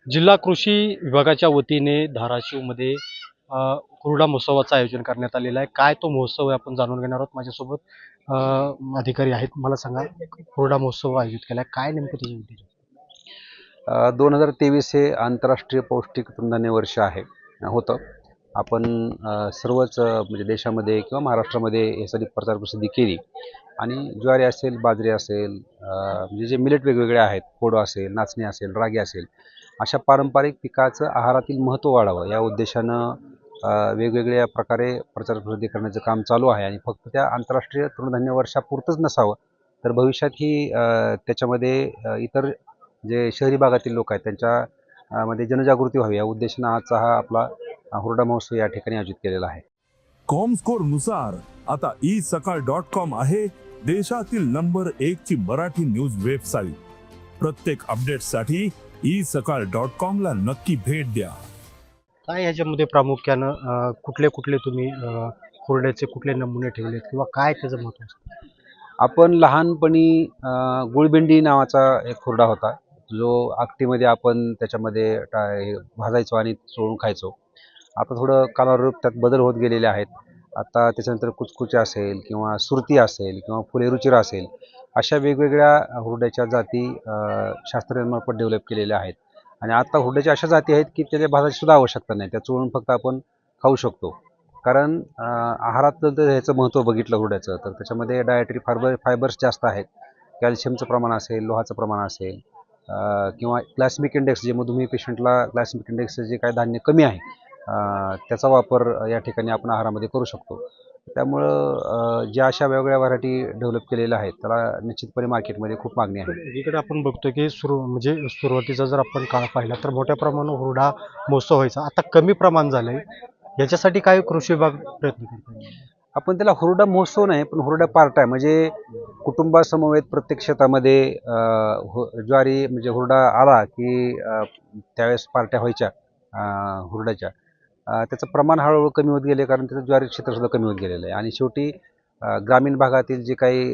जिल्हा कृषी विभागाच्या वतीने धाराशिवमध्ये हुरडा महोत्सवाचं आयोजन करण्यात आलेलं आहे. काय तो महोत्सव आहे आपण जाणून घेणार आहोत. माझ्यासोबत अधिकारी आहेत. मला सांगा, हुरडा महोत्सव आयोजित केला आहे, काय नेमकं त्याचं उद्देश? 2023 हे आंतरराष्ट्रीय पौष्टिक तृणधान्य वर्ष होतं. आपण सर्वच म्हणजे देशामध्ये किंवा महाराष्ट्रामध्ये यासाठी प्रचार प्रसिद्धी केली आणि ज्वारी असेल, बाजरी असेल, म्हणजे जे मिलेट वेगवेगळे आहेत, कोडो असेल, नाचणी असेल, रागी असेल, अशा पारंपरिक पिकाचं आहारातील महत्त्व वाढावं या उद्देशानं वेगवेगळ्या प्रकारे प्रचार प्रसिद्धी करण्याचं काम चालू आहे. आणि फक्त त्या आंतरराष्ट्रीय तृणधान्य वर्षापुरतंच नसावं, तर भविष्यातही त्याच्यामध्ये इतर जे शहरी भागातील लोक आहेत त्यांच्या मध्ये जनजागृती व्हावी या उद्देशानं आजचा हा आपला हुरडा महोत्सव या ठिकाणी आयोजित केलेला आहे. कॉमस्कोर नुसार आता isakal.com आहे देशातील नंबर 1 ची मराठी न्यूज वेबसाईट. प्रत्येक अपडेटसाठी isakal.com ला नक्की भेट द्या. काय ह्याच्यामध्ये प्रामुख्यानं कुठले कुठले तुम्ही हुरड्याचे कुठले नमुने ठेवलेत किंवा काय त्याचं महत्त्व असतं? आपण लहानपणी गुळबेंडी नावाचा एक हुरडा होता, जो आगटीमध्ये आपण त्याच्यामध्ये हे भाजायचो आणि चोळून खायचो. आता थोडं कालानुरूप त्यात बदल होत गेलेले आहेत. आता त्याच्यानंतर कुचकुचे असेल किंवा सुरती असेल किंवा फुलेरुचिरा असेल, अशा वेगवेगळ्या हुरड्याच्या जाती शास्त्रज्ञांमार्फत डेव्हलप केलेल्या आहेत. आणि आता हुरड्याच्या अशा जाती आहेत की त्याच्या भाजायची सुद्धा आवश्यकता नाही, त्या चोळून फक्त आपण खाऊ शकतो. कारण आहारात जर ह्याचं महत्त्व बघितलं हुरड्याचं, तर त्याच्यामध्ये डायटरी फायबर्स जास्त आहेत. कॅल्शियमचं प्रमाण असेल, लोहाचं प्रमाण असेल, किंवा ग्लायसेमिक इंडेक्स, जे मधुमेह पेशंटला ग्लायसेमिक इंडेक्सचं जे काही धान्य कमी आहे त्याचा वापर या ठिकाणी आपण आहारामध्ये करू शकतो. त्यामुळं ज्या अशा वेगवेगळ्या व्हरायटी डेव्हलप केलेल्या आहेत त्याला निश्चितपणे मार्केटमध्ये खूप मागणी आहे. इकडे आपण बघतो की सुरुवातीचा जर आपण काळ पाहिला तर मोठ्या प्रमाणावर हुरडा महोत्सव व्हायचा. आता कमी प्रमाण झालंय. याच्यासाठी काय कृषी विभाग प्रयत्न करतो? आपण त्याला हुरडा महोत्सव नाही, पण हुरडा पार्ट आहे. म्हणजे कुटुंबासमवेत प्रत्येक शेतामध्ये ज्वारी म्हणजे हुरडा आला की त्यावेळेस पार्ट्या व्हायच्या हुरड्याच्या. त्याचं प्रमाण हळूहळू कमी होत गेले, कारण त्याचं ज्वारी क्षेत्रसुद्धा कमी होत गेलेलं आहे. आणि शेवटी ग्रामीण भागातील जे काही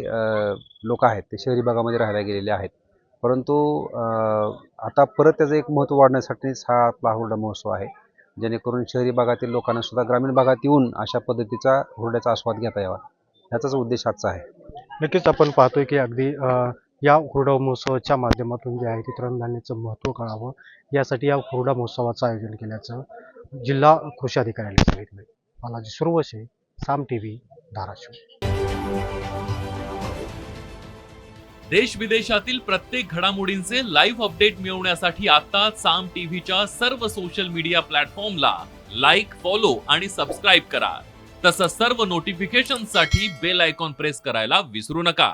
लोक आहेत ते शहरी भागामध्ये राहायला गेलेले आहेत. परंतु आता परत त्याचं एक महत्त्व वाढण्यासाठीच हा आपला हुरडा महोत्सव आहे, जेणेकरून शहरी भागातील लोकांना सुद्धा ग्रामीण भागात येऊन अशा पद्धतीचा हुरड्याचा आस्वाद घेता यावा, याचाच उद्देश आजचा आहे. नक्कीच आपण पाहतोय की अगदी या हुरडा महोत्सवाच्या माध्यमातून जे आहे ते तृणधान्याचं महत्त्व कळावं यासाठी या हुरडा महोत्सवाचं आयोजन केल्याचं जिल्हा कृषी अधिकाऱ्यांनी सांगितलं. बालाजी सुरवसे, साम टीव्ही, धाराशिव. देश विदेशातील प्रत्येक घडामोडींचे लाईव्ह अपडेट मिळवण्यासाठी आता साम टीव्हीच्या सर्व सोशल मीडिया प्लॅटफॉर्मला लाईक, फॉलो आणि सबस्क्राईब करा. तसंच सर्व नोटिफिकेशनसाठी बेल आयकॉन प्रेस करायला विसरू नका.